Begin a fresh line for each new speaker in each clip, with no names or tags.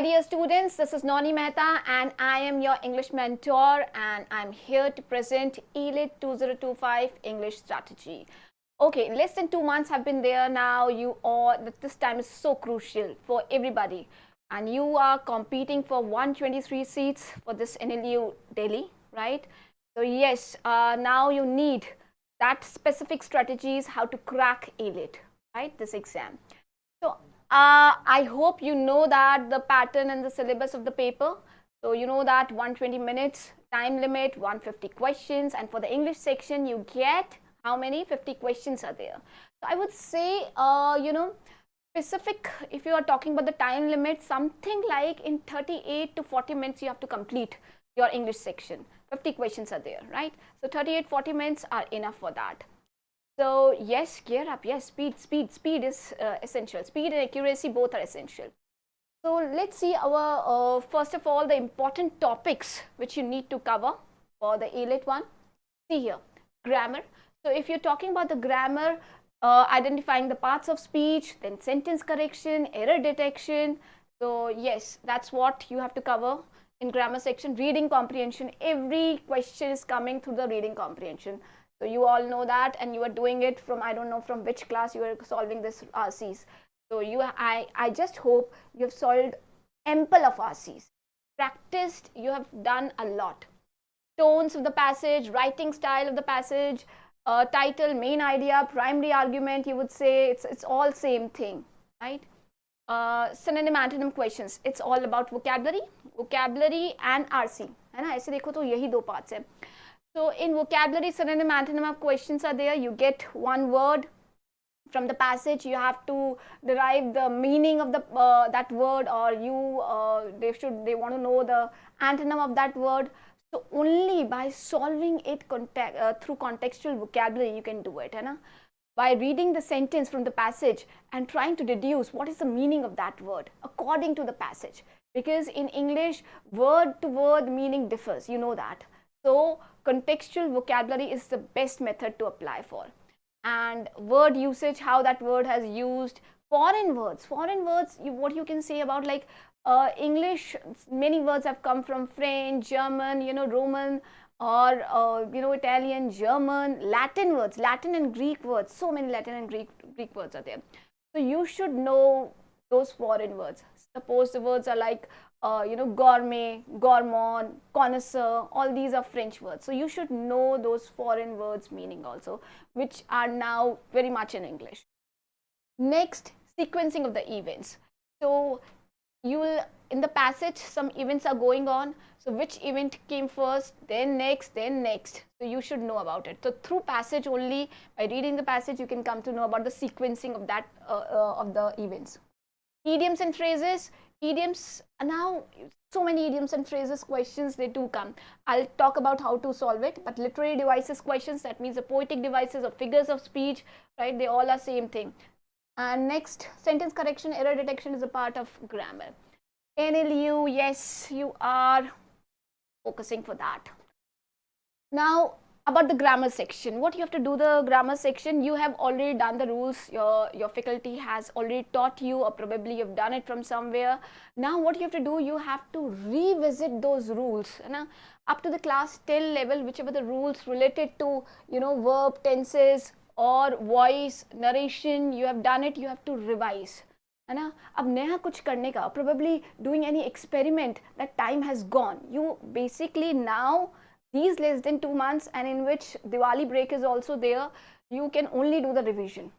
Hi dear students, this is Noni Mehta and I am your English mentor and I'm here to present ELIT 2025 English strategy. Okay, less than 2 months have been there now. You all, this time is so crucial for everybody and you are competing for 123 seats for this NLU Delhi, right? So yes, now you need that specific strategies how to crack ELIT, right, this exam. So I hope you know that the pattern and the syllabus of the paper. So you know that 120 minutes time limit, 150 questions, and for the English section you get how many 50 questions are there. So I would say specific, if you are talking about the time limit, something like in 38 to 40 minutes you have to complete your English section. 50 questions are there, right? So 38-40 minutes are enough for that. So yes, gear up. Yes, speed is essential. Speed and accuracy both are essential. So let's see our first of all the important topics which you need to cover for the ELIT one. See here, grammar. So if you're talking about the grammar, identifying the parts of speech, then sentence correction, error detection. So yes, that's what you have to cover in grammar section. Reading comprehension. Every question is coming through the reading comprehension. So you all know that, and you are doing it from, I don't know from which class you are solving this RCs. So I just hope you have solved ample of RCs. Practiced, you have done a lot. Tones of the passage, writing style of the passage, title, main idea, primary argument, you would say it's all same thing, right? Synonym antonym questions, it's all about vocabulary and RC, है ना? ऐसे देखो तो यही दो parts है. So in vocabulary, synonym antonym questions are there. You get one word from the passage. You have to derive the meaning of the that word, or they want to know the antonym of that word. So only by solving it through contextual vocabulary you can do it, है ना? By reading the sentence from the passage and trying to deduce what is the meaning of that word according to the passage, because in English word to word meaning differs, you know that. So contextual vocabulary is the best method to apply for. And word usage, how that word has used. Foreign words, what you can say about, like English, many words have come from French, German, Roman, or Italian, German, Latin words, Latin and Greek words. So many Latin and Greek words are there. So you should know those foreign words. Suppose the words are like gourmet, gourmand, connoisseur, all these are French words. So you should know those foreign words meaning also, which are now very much in English. Next, sequencing of the events. So you will, in the passage, some events are going on. So which event came first, then next, then next. So you should know about it. So through passage only, by reading the passage, you can come to know about the sequencing of that of the events. Idioms and phrases. Idioms, now so many idioms and phrases questions, they do come. I'll talk about how to solve it. But literary devices questions, that means the poetic devices or figures of speech, right? They all are same thing. And next, sentence correction, error detection is a part of grammar. NLU, yes, you are focusing for that. Now, about the grammar section, what you have to do, the grammar section, you have already done the rules, your faculty has already taught you, or probably you've done it from somewhere. Now what you have to do, you have to revisit those rules, up to the class 10 level, whichever the rules related to verb, tenses, or voice, narration, you have done it, you have to revise, है ना. अब नया कुछ करने का, probably doing any experiment, that time has gone. You basically now, these less than 2 months, and in which Diwali break is also there, you can only do the revision.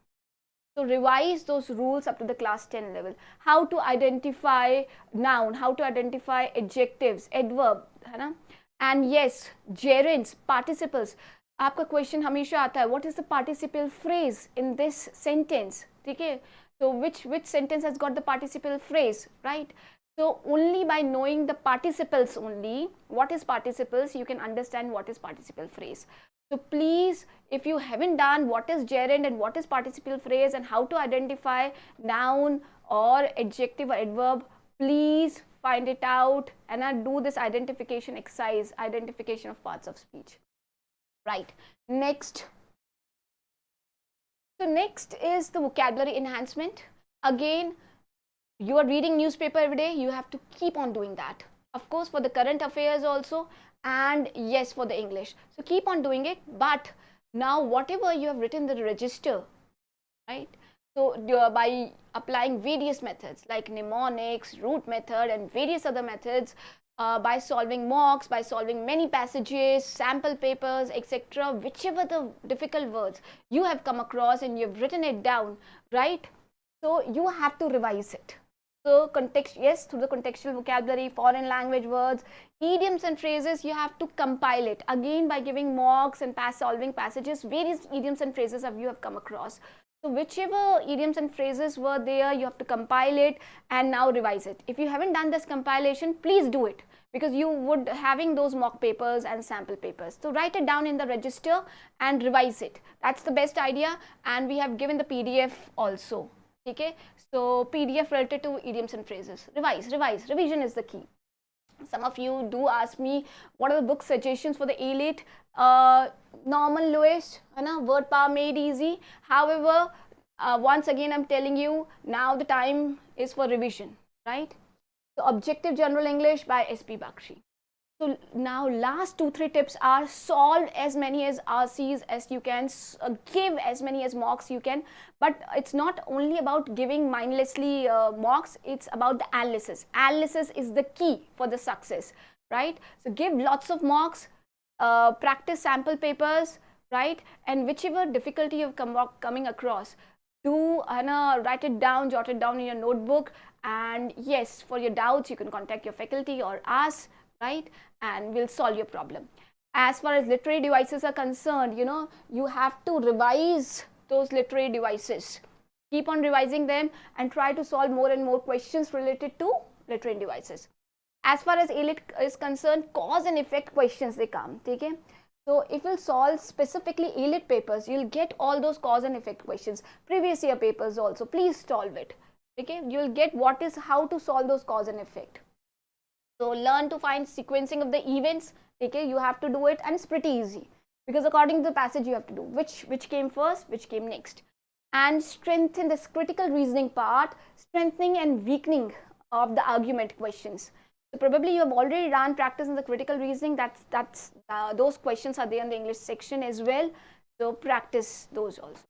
So revise those rules up to the class 10 level. How to identify noun, how to identify adjectives, adverb, है ना. And yes, gerunds, participles. आपका question हमेशा आता है, what is the participle phrase in this sentence, ठीक है. So which sentence has got the participle phrase, right? So only by knowing the participles only, what is participles, you can understand what is participle phrase. So please, if you haven't done what is gerund and what is participle phrase and how to identify noun or adjective or adverb, please find it out and do this identification exercise, identification of parts of speech. Right. Next. So next is the vocabulary enhancement. Again, You are reading newspaper every day, you have to keep on doing that. Of course, for the current affairs also, and yes, for the English. So keep on doing it. But now whatever you have written in the register, right? So by applying various methods like mnemonics, root method, and various other methods, by solving mocks, by solving many passages, sample papers, etc., whichever the difficult words you have come across and you have written it down, right? So you have to revise it. So context, yes, through the contextual vocabulary, foreign language words, idioms and phrases, you have to compile it again by giving mocks and solving passages. Various idioms and phrases you have come across. So whichever idioms and phrases were there, you have to compile it and now revise it. If you haven't done this compilation, please do it, because you would having those mock papers and sample papers. So write it down in the register and revise it. That's the best idea, and we have given the PDF also. Okay, so PDF related to idioms and phrases. Revise. Revision is the key. Some of you do ask me what are the book suggestions for the elite. Norman Lewis, Word Power Made Easy. However, once again I'm telling you, now the time is for revision, right? So Objective General English by SP Bakshi. So now last 2-3 tips are: solve as many as RCs as you can, give as many as mocks you can. But it's not only about giving mindlessly mocks, it's about the analysis. Analysis is the key for the success, right? So give lots of mocks, practice sample papers, right? And whichever difficulty you've coming across, do write it down, jot it down in your notebook. And yes, for your doubts you can contact your faculty or us, right? And we'll solve your problem. As far as literary devices are concerned, you have to revise those literary devices. Keep on revising them and try to solve more and more questions related to literary devices. As far as elite is concerned, cause and effect questions they come, okay? So if you'll solve specifically elite papers, you'll get all those cause and effect questions. Previous year papers also, please solve it, okay? You'll get how to solve those cause and effect. So learn to find sequencing of the events, okay? You have to do it, and it's pretty easy, because according to the passage you have to do which came first, which came next. And strengthen this critical reasoning part, strengthening and weakening of the argument questions. So probably you have already done practice in the critical reasoning. Those questions are there in the English section as well. So practice those also.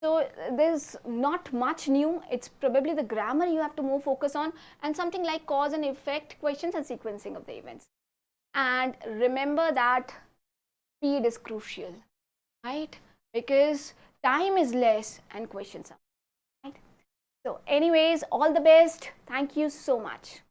So there's not much new. It's probably the grammar you have to more focus on, and something like cause and effect questions and sequencing of the events. And remember that speed is crucial, right? Because time is less and questions are, right? So anyways, all the best. Thank you so much.